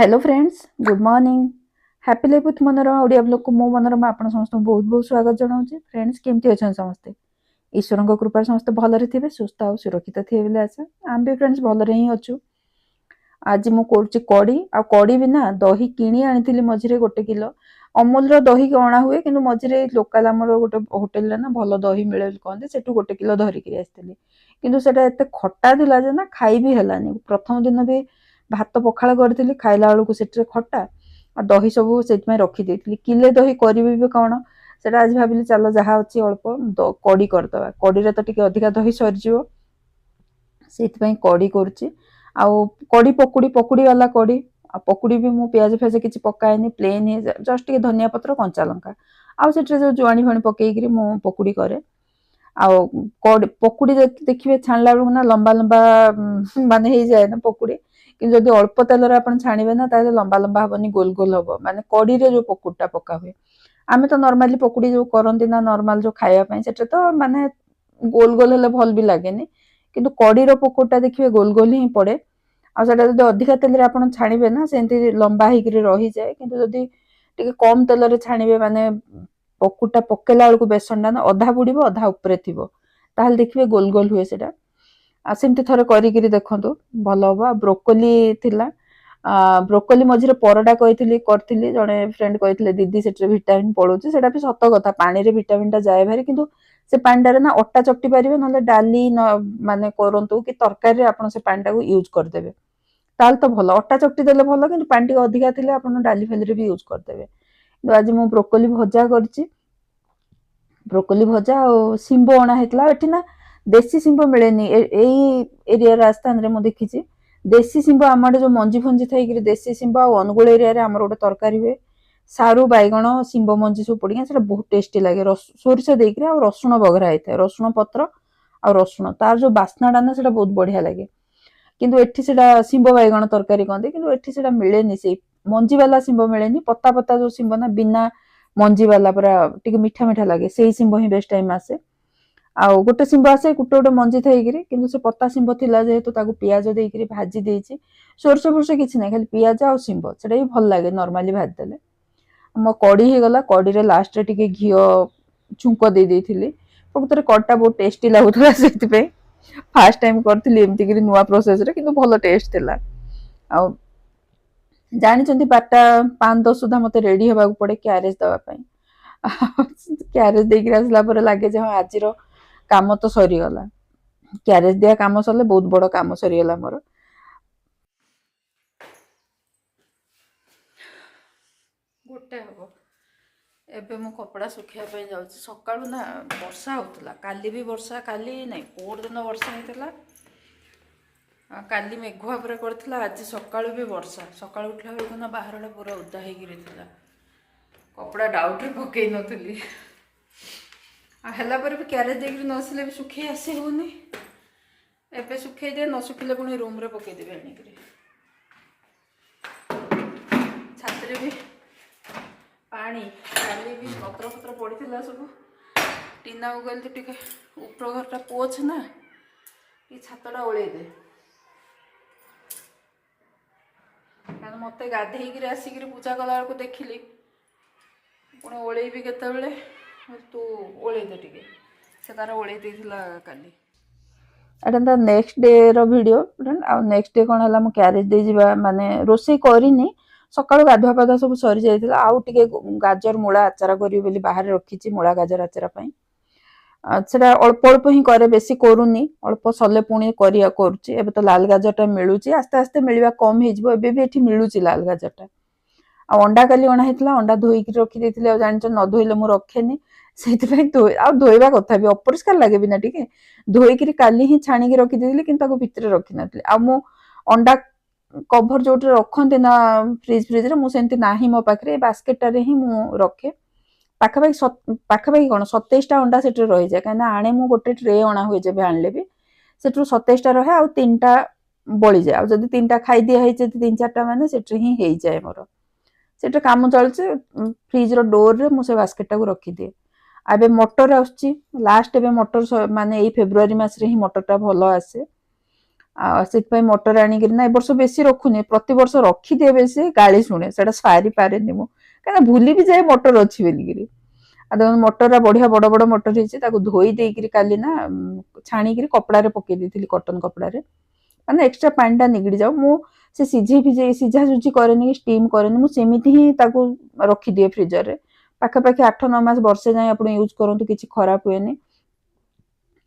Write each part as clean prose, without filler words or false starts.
Hello friends, good morning. Happy life with Manorama Odia blog को मो मनोरमा आपण समस्त बहुत बहुत स्वागत जनाऊँ। फ्रेंड्स केमती अच्छा समस्ते ईश्वर कृपा समस्त भलरे थे सुस्थ और सुरक्षित थे बोले आशा आम भी फ्रेंड्स भलरे ही अच्छु। आज मु करुच्ची कड़ी आ कड़ी भी ना दही किणी आनी मझे 1 किलो अमूल दही अणा हुए कि मझे लोकाल आम गोटे होटेल ना भल दही मिले कहते से 1 किलो धरिकी आसती कि एत खटा था ना खाई भी है। प्रथम दिन भी भात पखाड़ करी खाइला बेलू से खटा आ दही सब से रखीदे किले दही करी भी कौन से आज भाविली चलो जहाँ अच्छी अल्प कड़ी करदे कड़ी तो टी अधिका दही सरीज से कड़ी करुच्ची आउ कड़ी पकुड़ी पकुड़ी वाला कड़ी आ पकुड़ी भी मु प्याज फेज किसी पकाएनि प्लेन ही जस्ट टे धनिया पत्र कंचा लंका आउ से जो जुआणी फाणी पकईकि मु पकुड़ी करे आउ पकुड़ी देखिए छाणला बेलू ना लंबा लंबा माने हो जाए ना पकुड़ी कि जब अल्प तेल आप छाणवे ना ताले लंबा लंबा हेनी गोल गोल हम माने कड़ी जो पकुड़ीटा पका हुए आम तो नॉर्मली पकुड़ी जो करती ना नॉर्मल जो खायापी से तो माने गोल गोल हेल्ले भल भी लगे किंतु कड़ीर पकुड़ीटा देखिए गोल गोल ही पड़े आदि अधिका तेल आप छाणवे ना से लंबा होकर रही जाए कि जदि टे कम तेल छाणवे माने पकुड़ीटा पकेला बेलू बेसन ना अधा बुड़ अधा उपरे थी ताल देखिए गोल गोल हुए से सेमती थोड़े करी देखु भल हम ब्रोकोली थिला ब्रोकोली मझे परटा कही जड़े फ्रेंड कहते दीदी से भिटामिन पड़ोचे से भी सत कथा पानी रे भिटामिन जाए भारी किंतु से पानीटारे ना अटा चकटी पारे ना डाली माने करूँ कि तरकारी आप पानी यूज करदे ताल तो भल अटा चकटी देले भल कि पानी अधिका थे आप डाली फाली भी यूज करदे। आज मु ब्रोकोली भजा कर ब्रोकोली भजा और शिंब अणा होता ना देसी शिंब मिले एरिया राजस्थान रे मुझे देखी देसी शिंब आम जो मंजी फंजी थी देसी शिंब आ अनुगुल एरिया आम गोटे तरकारी हुए सारू बैगण शिंब मंजी सब पड़ी से बहुत टेस्टी लगे सोरिष देकर आ रसुण बघरा होता है रसुण पत्र आ रसुण तार जो बास्नाटा ना बहुत बढ़िया लगे किंतु एठी सेटा शिंब बैगण तरकारी कहते किंतु एठी सेटा मिलेनी से मंजी वाला शिंब मिलेनी पत्ता पत्ता जो शिंब ना बिना मंजी वाला पूरा टिके मीठा मीठा लगे से शिंब ही बेस्ट टाइम आसे आउ गोटे शिंब आसे गोटे गोटे मंजी थी कि से पत्ता शिंब थिला जेहेतु ताकू पियाज देकर भाजी देछि सोरष फोरष किसी ना खाली पियाज आ शिंब से भी भल लगे नॉर्मली भाजी देले मो कड़ी हो गला कड़ी रे लास्ट रे टिके घी छुंक दे देथिली प्रकृत कड़टा बहुत टेस्टी लगुला से फास्ट टाइम करथिली एमती कि नुआ प्रोसेस रे किंतु भल टेस्ट थिला आ जानी 12:05-10 सुधा मते रेडी होगा पड़े क्यारेज दवापाई क्यारेज देकर आसला लगे आज काम तो सरीगला क्यारेज दिया काम सरले बहुत बड़ काम सरीगला मोर गोटे हम एबे मो कपड़ा सुखाई जाऊँ सका ना वर्षा होता काली भी वर्षा काली नहीं पोर दिन वर्षा होता काली मेघुआ पूरा करथिला आज सकाळु भी वर्षा सकाळु उठला बेलू ना बाहरटा पूरा उदा होता कपड़ा डाउट पकई नी है भी क्यारेज देकर नसले भी सुखे आसी होनी एबे सुखे दे न सुखिले पुणी रूम रे पकईदेवी आनिक छात्री भी पानी काली भी पत्र पत्र पड़ा सब टीना को गली टे ऊपर घरटा पोछ ना कि छातटा ओल्ले दे कारण मत गाधे आसिक पूजा कला बेलू देखिली पुणी ओल्लेबी केतबेले तू ओल्ले दे टिके से तार ओल्ले देथिला काली एटा नेक्स्ट डे रो वीडियो आ नेक्स्ट डे कौन है क्यारेज दे जिबा माने रोसई करनी सकाळु गाधुआ पाधुआ सब सरी जाइतिला आउ टिके गाजर मूला आचार करी बोली बाहर रखी मूला गाजर आचार पाई सेटा अल्प अल्प ही करे बेसी करूनी अल्प सले पुणी करुच्ची एबे तो लाल गाजरटा मिलूची आस्ते आस्ते मिलवा कम हो एबे भी एठी मिलूची लाल गाजरटा आ अंडा काली अणा होता अंडा धोईक रखी जान न धोइले मु रखेनी से धोइबा कथा भी अपरिष्कार लगे बिना टिके धोईक काली ही छाणिकी रखीदी कि भितर रखी नी आ मु अंडा कभर जो रखते ना फ्रिज फ्रिज रे मुझे ना मो पाखे बास्केटारे ही मु रखे पाखापाखि कौन 27टा अंडा से रही जाए कहीं आने मु गोटे ट्रे अणा हुए जब आनले भी से 27टा रहे आ 3टा बड़ी जाए जब 3टा खाई दिखाई 3-4टा मान से ही जाए मोर से कम चलचे फ्रिज रो डोर रे मुझे बास्केटा को रखीदिए आबे मटर आसची लास्ट एबे मटर माने फेब्रुआरी मास रे ही मटरटा भल आसे ସେଥିପାଇଁ ମଟର ଆଣିକି ନା ଏ ବର୍ଷ ବେଶୀ ରଖୁନି, ପ୍ରତି ବର୍ଷ ରଖିଦିଏ ବେଶୀ, ଗାଳି ଶୁଣେ, ସେଟା ସାରି ପାରେନି ମୁଁ, କାହିଁକିନା ଭୁଲି ବି ଯାଏ ମଟର ଅଛି ବୋଲିକିରି। ଆଉ ଦେଖନ୍ତୁ ମଟରଟା ବଢିଆ ବଡ ବଡ ମଟର ହେଇଛି, ତାକୁ ଧୋଇ ଦେଇକିରି କାଲି ନା ଛାଣିକିରି କପଡାରେ ପକେଇ ଦେଇଥିଲି, କଟନ କପଡାରେ, ମାନେ ଏକ୍ସଟ୍ରା ପାଣିଟା ନିଗିଡି ଯାଉ। ମୁଁ ସେ ସିଝା ସୁଝି କରେନି କି ଷ୍ଟିମ୍ କରେନି, ମୁଁ ସେମିତି ହିଁ ତାକୁ ରଖିଦିଏ ଫ୍ରିଜରରେ। ପାଖାପାଖି 8-9 ମାସ, ବର୍ଷେ ଯାଏଁ ଆପଣ ୟୁଜ୍ କରନ୍ତୁ, କିଛି ଖରାପ ହୁଏନି।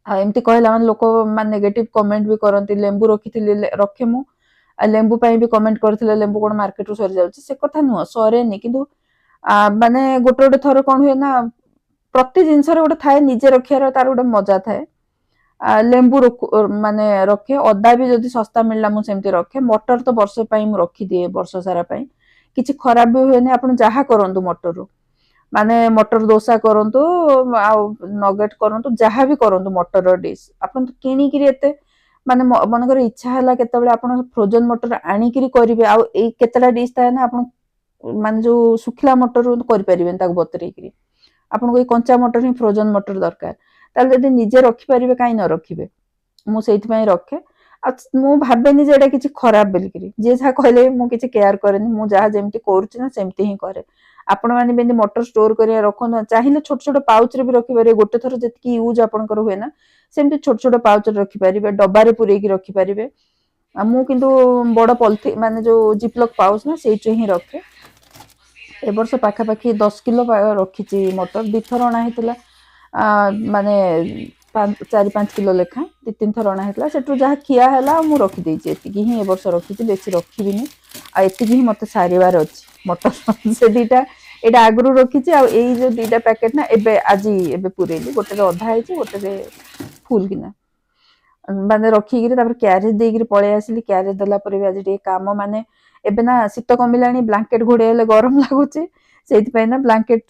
ଆଉ ଏମିତି କହିଲା ମାନେ ଲୋକ ମାନେ ନେଗେଟିଭ କମେଣ୍ଟ ବି କରନ୍ତି, ଲେମ୍ବୁ ରଖିଥିଲି, ରଖେ ମୁଁ। ଆଉ ଲେମ୍ବୁ ପାଇଁ ବି କମେଣ୍ଟ କରିଥିଲେ, ଲେମ୍ବୁ କଣ ମାର୍କେଟରୁ ସରିଯାଉଛି, ସେ କଥା ନୁହଁ, ସରେନି, କିନ୍ତୁ ମାନେ ଗୋଟେ ଗୋଟେ ଥର କଣ ହୁଏ ନା, ପ୍ରତି ଜିନିଷରେ ଗୋଟେ ଥାଏ ନିଜେ ରଖିବାର ତାର ଗୋଟେ ମଜା ଥାଏ। ଲେମ୍ବୁ ମାନେ ରଖେ, ଅଦା ବି ଯଦି ଶସ୍ତା ମିଳିଲା ମୁଁ ସେମିତି ରଖେ। ମଟର ତ ବର୍ଷ ପାଇଁ ମୁଁ ରଖିଦିଏ, ବର୍ଷ ସାରା ପାଇଁ, କିଛି ଖରାପ ବି ହୁଏନି। ଆପଣ ଯାହା କରନ୍ତୁ ମଟରରୁ, ମାନେ ମଟର ଦୋସା କରନ୍ତୁ, ଆଉ ନଗେଟ କରନ୍ତୁ, ଯାହା ବି କରନ୍ତୁ ମଟର ଡିସ୍, ଆପଣ ତ କିଣିକିରି ଏତେ, ମାନେ ମନେକର ଇଚ୍ଛା ହେଲା କେତେବେଳେ ଆପଣ ଫ୍ରୋଜନ ମଟର ଆଣିକିରି କରିବେ, ଆଉ ଏଇ କେତେଟା ଡିସ୍ ଥାଏ ନା ଆପଣ ମାନେ ଯୋଉ ଶୁଖିଲା ମଟର କରିପାରିବେନି ତାକୁ ବତୁରେଇକିରି, ଆପଣଙ୍କୁ ଏଇ କଞ୍ଚା ମଟର ହିଁ ଫ୍ରୋଜନ ମଟର ଦରକାର। ତାହେଲେ ଯଦି ନିଜେ ରଖିପାରିବେ କାହିଁ ନ ରଖିବେ, ମୁଁ ସେଇଥିପାଇଁ ରଖେ। ଆଉ ମୁଁ ଭାବେନି ଯେ ଏଇଟା କିଛି ଖରାପ ବୋଲିକିରି, ଯିଏ ଯାହା କହିଲେ ମୁଁ କିଛି କେୟାର କରେନି, ମୁଁ ଯାହା ଯେମିତି କରୁଛି ନା ସେମିତି ହିଁ କରେ। ଆପଣମାନେ ବି ଏମିତି ମଟର ଷ୍ଟୋର କରିବା ରଖନ୍ତୁ, ଚାହିଁଲେ ଛୋଟ ଛୋଟ ପାଉଚରେ ବି ରଖିପାରିବେ, ଗୋଟେ ଥର ଯେତିକି ୟୁଜ୍ ଆପଣଙ୍କର ହୁଏ ନା, ସେମିତି ଛୋଟ ଛୋଟ ପାଉଚରେ ରଖିପାରିବେ, ଡବାରେ ପୁରେଇକି ରଖିପାରିବେ। ଆଉ ମୁଁ କିନ୍ତୁ ବଡ ପଲିଥିନ୍, ମାନେ ଯୋଉ ଜିପଲକ୍ ପାଉଚ୍ ନା, ସେଇଥିରେ ହିଁ ରଖେ। ଏ ବର୍ଷ ପାଖାପାଖି 10 କିଲୋ ରଖିଛି ମଟର, 2 ଥର ଅଣା ହେଇଥିଲା, ମାନେ 4-5 କିଲୋ ଲେଖା 2-3 ଥର ଅଣା ହେଇଥିଲା, ସେଠୁ ଯାହା ଖିଆ ହେଲା ଆଉ ମୁଁ ରଖିଦେଇଛି, ଏତିକି ହିଁ ଏ ବର୍ଷ ରଖିଛି, ବେଶୀ ରଖିବିନି। ଆଉ ଏତିକି ହିଁ ମତେ ସାରିବାର ଅଛି ମଟର। ସେ ଦିଟା ଏଇଟା ଆଗରୁ ରଖିଛି, ଆଉ ଏଇ ଯୋଉ 2ଟା ପ୍ୟାକେଟ ନା ଏବେ ପୁରେଇଲି, ଗୋଟେରେ ଅଧା ହେଇଛି, ଗୋଟେରେ ଫୁଲ କିନା, ମାନେ ରଖିକିରି ତାପରେ କ୍ୟାରେଜ ଦେଇକିରି ପଳେଇ ଆସିଲି। କ୍ୟାରେଜ ଦେଲା ପରେ ବି ଆଜି ଟିକେ କାମ, ମାନେ ଏବେ ନା ଶୀତ କମିଲାଣି, ବ୍ଲାଙ୍କେଟ ଘୋଡେଇ ହେଲେ ଗରମ ଲାଗୁଛି, ସେଇଥିପାଇଁ ନା ବ୍ଲାଙ୍କେଟ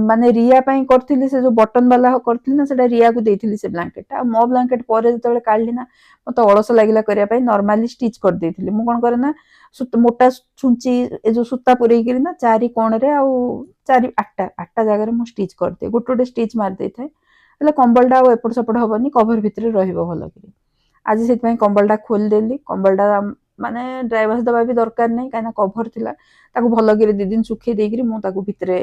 ମାନେ ରିଆ ପାଇଁ କରିଥିଲି, ସେ ଯୋଉ ବଟନ ବାଲା କରିଥିଲି ନା, ସେଟା ରିଆକୁ ଦେଇଥିଲି ସେ ବ୍ଲାଙ୍କେଟଟା। ଆଉ ମୋ ବ୍ଲାଙ୍କେଟ ପରେ ଯେତେବେଳେ କାଢିଲି ନା, ମତେ ଅଳସ ଲାଗିଲା କରିବା ପାଇଁ, ନର୍ମାଲି ଷ୍ଟିଚ୍ କରିଦେଇଥିଲି। ମୁଁ କଣ କରେ ନା, ମୋଟା ଛୁଞ୍ଚି ଏ ଯୋଉ ସୂତା ପୁରେଇକିରି ନା, 4 କୋଣରେ ଆଉ 8ଟା ଜାଗାରେ ମୁଁ ଷ୍ଟିଚ୍ କରିଦିଏ, ଗୋଟେ ଗୋଟେ ଷ୍ଟିଚ୍ ମାରି ଦେଇଥାଏ, ହେଲେ କମ୍ବଳଟା ଆଉ ଏପଟ ସେପଟ ହବନି, କଭର ଭିତରେ ରହିବ ଭଲ କରି। ଆଜି ସେଥିପାଇଁ କମ୍ବଳଟା ଖୋଲିଦେଲି, କମ୍ବଳଟା ମାନେ ଡ୍ରାଏ ୱାଶ ଦେବା ବି ଦରକାର ନାହିଁ, କାହିଁକିନା କଭର ଥିଲା, ତାକୁ ଭଲ କରି 2 ଦିନ ଶୁଖେଇ ଦେଇକିରି ମୁଁ ତାକୁ ଭିତରେ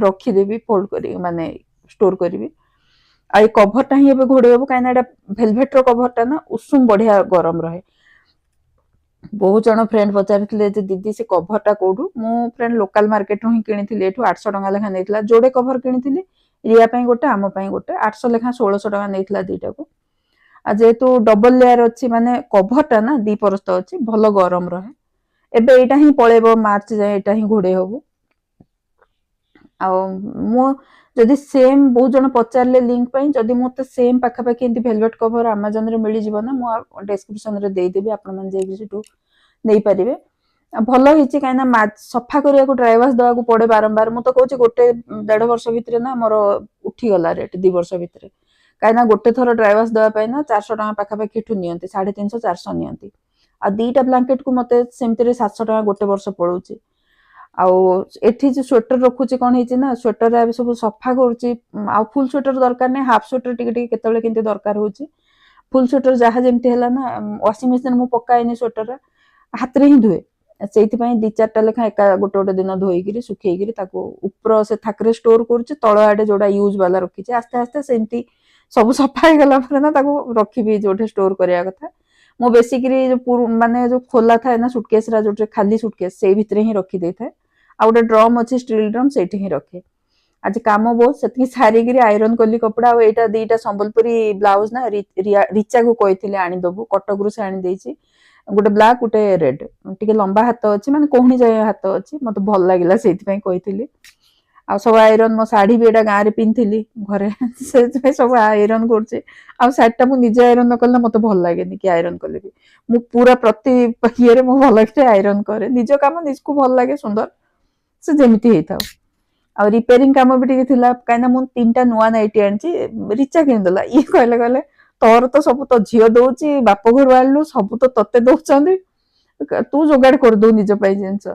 ରଖିଦେବି, ଫୋଲ୍ଡ କରି, ମାନେ ଷ୍ଟୋର କରିବି। ଆଉ ଏଇ କଭରଟା ହିଁ ଏବେ ଘୋଡେଇ ହବ, କାହିଁକିନା ଏଇଟା ଭେଲଭେଟର କଭରଟା ନା, ଉଷୁମ ବଢିଆ ଗରମ ରହେ। ବହୁତ ଜଣ ଫ୍ରେଣ୍ଡ ପଚାରିଥିଲେ ଯେ ଦିଦି ସେ କଭରଟା କୋଉଠୁ, ମୁଁ ଫ୍ରେଣ୍ଡ ଲୋକାଲ ମାର୍କେଟରୁ ହିଁ କିଣିଥିଲି, ଏଠୁ 800 ଟଙ୍କା ଲେଖା ନେଇଥିଲା, ଯୋଡେ କଭର କିଣିଥିଲି, ରିଆ ପାଇଁ ଗୋଟେ, ଆମ ପାଇଁ ଗୋଟେ, 800 ଲେଖା 1600 ଟଙ୍କା ନେଇଥିଲା ଦିଟାକୁ। ଆଉ ଯେହେତୁ ଡବଲ ଲେୟାର ଅଛି, ମାନେ କଭରଟା ନା 2 ପରସ୍ତ ଅଛି, ଭଲ ଗରମ ରହେ। ଏବେ ଏଇଟା ହିଁ ପଳେଇବ, ମାର୍ଚ୍ଚ ଯାଏ ଏଇଟା ହିଁ ଘୋଡେଇ ହବ। ଆଉ ମୁଁ ଯଦି ସେମ୍, ବହୁତ ଜଣ ପଚାରିଲେ ଲିଙ୍କ ପାଇଁ, ଯଦି ମତେ ସେମ୍ ପାଖାପାଖି ଏମିତି ଭେଲଭେଟ କଭର ଆମାଜନରେ ମିଳିଯିବ ନା, ମୁଁ ଡେସ୍କ୍ରିପସନରେ ଦେଇଦେବି, ଆପଣମାନେ ଯାଇକି ସେଠୁ ନେଇପାରିବେ। ଭଲ ହେଇଛି, କାହିଁକିନା ସଫା କରିବାକୁ ଡ୍ରାଏ ୱାଶ ଦେବାକୁ ପଡେ ବାରମ୍ବାର। ମୁଁ ତ କହୁଛି 1-1.5 ବର୍ଷ ଭିତରେ ନା ମୋର ଉଠିଗଲା ରେଟ୍, 2 ବର୍ଷ ଭିତରେ, କାହିଁକିନା ଗୋଟେ ଥର ଡ୍ରାଏ ୱାଶ ଦେବା ପାଇଁ ନା 400 ଟଙ୍କା ପାଖାପାଖି ଏଠୁ ନିଅନ୍ତି, 350-400 ନିଅନ୍ତି। ଆଉ 2ଟା ବ୍ଲାଙ୍କେଟକୁ ମତେ ସେମିତିରେ 700 ଟଙ୍କା ଗୋଟେ ବର୍ଷ ପଳଉଛି। ଆଉ ଏଠି ଯୋଉ ସ୍ୱେଟର ରଖୁଛି, କଣ ହେଇଛି ନା, ସ୍ୱେଟରରେ ଏବେ ସବୁ ସଫା କରୁଛି, ଆଉ ଫୁଲ ସ୍ୱେଟର ଦରକାର ନାହିଁ, ହାଫ ସ୍ୱେଟର ଟିକେ ଟିକେ କେତେବେଳେ କେମିତି ଦରକାର ହଉଛି। ଫୁଲ ସ୍ୱେଟର ଯାହା ଯେମିତି ହେଲା ନା, ୱାସିଂ ମେସିନ ମୁଁ ପକାଏନି ସ୍ୱେଟର, ହାତରେ ହିଁ ଧୁଏ, ସେଇଥିପାଇଁ 2-4ଟା ଲେଖା ଏକା ଗୋଟେ ଗୋଟେ ଦିନ ଧୋଇକିରି ଶୁଖେଇକିରି ତାକୁ ଉପର ସେ ଥାକରେ ଷ୍ଟୋର କରୁଛି, ତଳ ଆଡେ ଯୋଉଟା ୟୁଜ ବାଲା ରଖିଛି, ଆସ୍ତେ ଆସ୍ତେ ସେମିତି ସବୁ ସଫା ହେଇଗଲା ପରେ ନା ତାକୁ ରଖିବି ଯୋଉଠି ଷ୍ଟୋର କରିବା କଥା। ମୁଁ ବେସିକରି ମାନେ ଯୋଉ ଖୋଲା ଥାଏ ନା ସୁଟକେସରା, ଯୋଉଠି ଖାଲି ସୁଟକେସ, ସେଇ ଭିତରେ ହିଁ ରଖିଦେଇଥାଏ। ଆଉ ଗୋଟେ ଡ୍ରମ୍ ଅଛି, ଷ୍ଟିଲ ଡ୍ରମ୍, ସେଇଠି ହିଁ ରଖେ। ଆଜି କାମ ବହୁତ, ସେତିକି ସାରିକିରି ଆଇରନ୍ କଲି କପଡା। ଆଉ ଏଇଟା 2ଟା ସମ୍ବଲପୁରୀ ବ୍ଲାଉଜ ନା, ରିଚାକୁ କହିଥିଲେ ଆଣିଦବୁ, କଟକରୁ ସେ ଆଣିଦେଇଛି, ଗୋଟେ ବ୍ଲାକ୍, ଗୋଟେ ରେଡ୍, ଟିକେ ଲମ୍ବା ହାତ ଅଛି, ମାନେ କୋହୁଣି ଯାଏ ହାତ ଅଛି, ମତେ ଭଲ ଲାଗିଲା ସେଇଥିପାଇଁ କହିଥିଲି। ଆଉ ସବୁ ଆଇରନ୍, ମୋ ଶାଢୀ ବି ଏଇଟା ଗାଁରେ ପିନ୍ଧିଥିଲି ଘରେ, ସେଥିପାଇଁ ସବୁ ଆଇରନ୍ କରୁଛି। ଆଉ ଶାଢୀଟା ମୁଁ ନିଜେ ଆଇରନ୍ ନ କଲେ ମତେ ଭଲ ଲାଗେନି, କି ଆଇରନ୍ କଲେ ବି ମୁଁ ପୁରା ପ୍ରତି ଇଏରେ ମୁଁ ଭଲରେ ଆଇରନ୍ କରେ, ନିଜ କାମ ନିଜକୁ ଭଲ ଲାଗେ, ସୁନ୍ଦର ସେ ଯେମିତି ହେଇଥାଉ। ଆଉ ରିପେୟାରିଂ କାମ ବି ଟିକେ ଥିଲା, କାହିଁକିନା ମୁଁ 3ଟା ନୂଆ ନାଇଟି ଆଣିଛି, ରିଚା କିଣିଦେଲା। ଇଏ କହିଲେ ତୋର ତ ସବୁ ତୋ ଝିଅ ଦଉଛି, ବାପ ଘରୁ ଆଣିଲୁ, ସବୁ ତ ତତେ ଦଉଛନ୍ତି, ତୁ ଯୋଗାଡ କରିଦଉ ନିଜ ପାଇଁ ଜିନିଷ।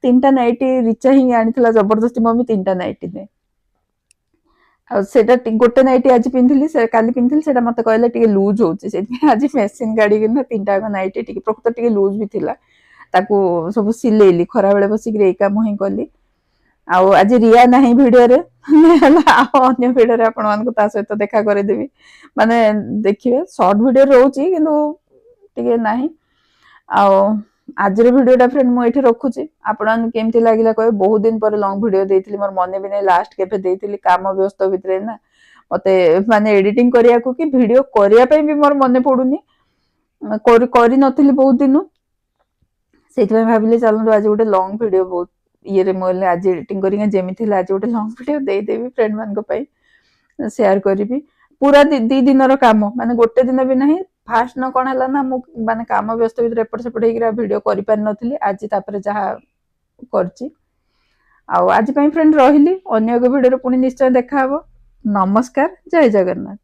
3ଟା ନାଇଟି ରିଚା ହିଁ ଆଣିଥିଲା ଜବରଦସ୍ତି, ମମି 3ଟା ନାଇଟି ଦେ। ଆଉ ସେଟା ଗୋଟେ ନାଇଟି ଆଜି ପିନ୍ଧିଲି, ସେ କାଲି ପିନ୍ଧିଲି, ସେଟା ମତେ କହିଲେ ଟିକେ ଲୁଜ ହଉଛି, ସେଥିପାଇଁ ଆଜି ମେସିନ କାଢିକିନା 3ଟା ନାଇଟି ଟିକେ ପ୍ରକୃତ ଟିକେ ଲୁଜ ବି ଥିଲା, ତାକୁ ସବୁ ସିଲେଇଲି, ଖରାବେଳେ ବସିକି ଏଇ କାମ ହିଁ କଲି। ଆଉ ଆଜି ରିୟା ନାହିଁ ଭିଡିଓରେ, ଆଉ ଅନ୍ୟ ଭିଡିଓରେ ଆପଣମାନଙ୍କୁ ତା ସହିତ ଦେଖା କରିଦେବି, ମାନେ ଦେଖିବେ ସର୍ଟ ଭିଡିଓ ରହୁଛି କିନ୍ତୁ ଟିକେ ନାହିଁ। ଆଉ ଆଜିର ଭିଡିଓଟା ଫ୍ରେଣ୍ଡ ମୁଁ ଏଠି ରଖୁଛି, ଆପଣମାନଙ୍କୁ କେମିତି ଲାଗିଲା କହିବେ। ବହୁତ ଦିନ ପରେ ଲଙ୍ଗ ଭିଡିଓ ଦେଇଥିଲି, ମୋର ମନେ ବି ନାହିଁ ଲାଷ୍ଟ କେବେ ଦେଇଥିଲି, କାମ ବ୍ୟସ୍ତ ଭିତରେ ନା ମତେ ମାନେ ଏଡିଟିଂ କରିବାକୁ କି ଭିଡିଓ କରିବା ପାଇଁ ବି ମୋର ମନେ ପଡୁନି, କରିନଥିଲି ବହୁତ ଦିନ, ସେଇଥିପାଇଁ ଭାବିଲି ଚାଲନ୍ତୁ ଆଜି ଗୋଟେ ଲଙ୍ଗ ଭିଡିଓ ବହୁତ ଇଏରେ ମୁଁ ଆଜି ଏଡିଟିଂ କରିକି ଯେମିତି ଥିଲା ଆଜି ଗୋଟେ ଲଙ୍ଗ ଭିଡିଓ ଦେଇଦେବି ଫ୍ରେଣ୍ଡ ମାନଙ୍କ ପାଇଁ, ସେୟାର କରିବି। ପୁରା ଦି ଦିନର କାମ, ମାନେ ଗୋଟେ ଦିନ ବି ନାହିଁ। ଫାଷ୍ଟ ନ କଣ ହେଲା ନା, ମୁଁ ମାନେ କାମ ବ୍ୟସ୍ତ ଭିତରେ ଏପଟ ସେପଟ ହେଇକି ଭିଡିଓ କରିପାରିନଥିଲି, ଆଜି ତାପରେ ଯାହା କରିଛି। ଆଉ ଆଜି ପାଇଁ ଫ୍ରେଣ୍ଡ ରହିଲି, ଅନ୍ୟ ଏକ ଭିଡିଓରେ ପୁଣି ନିଶ୍ଚୟ ଦେଖାହବ। ନମସ୍କାର, ଜୟ ଜଗନ୍ନାଥ।